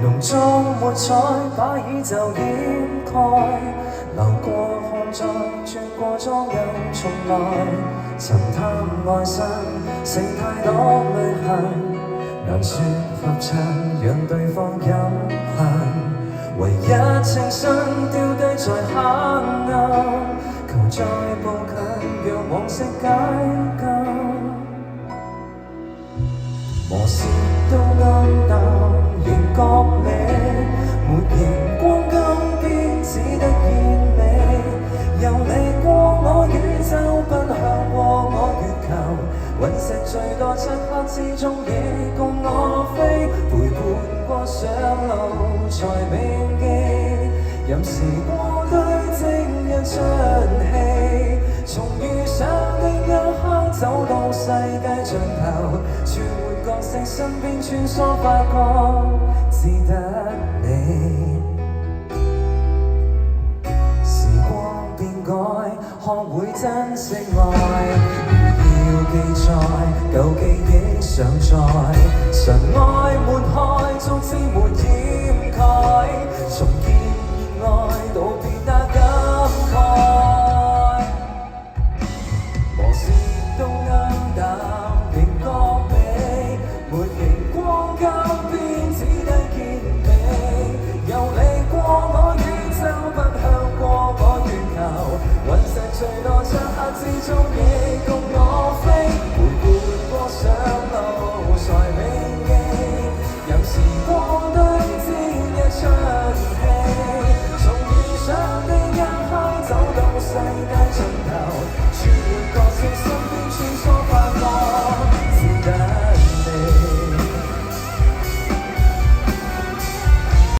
濃妝沒彩，把宇宙掩蓋。流過看再轉過妝又重來。曾貪愛身，剩太多淚痕，難説合襯，讓對方飲恨。唯一情深掉低在黑暗，求再步近，讓往昔解禁。磨蝕到暗淡，仍覺美，沒熒光金邊，只得豔美。遊離過我宇宙，奔向過我月球，隕石最多漆黑之中，亦共我飛，陪伴過上路才銘記，任時過對正人出戲，從遇上的一刻走到世界盡頭，轉換角色身邊穿梭，發覺只得你。時光變改，學會珍惜愛，如要記載舊記憶常在，神愛沒開。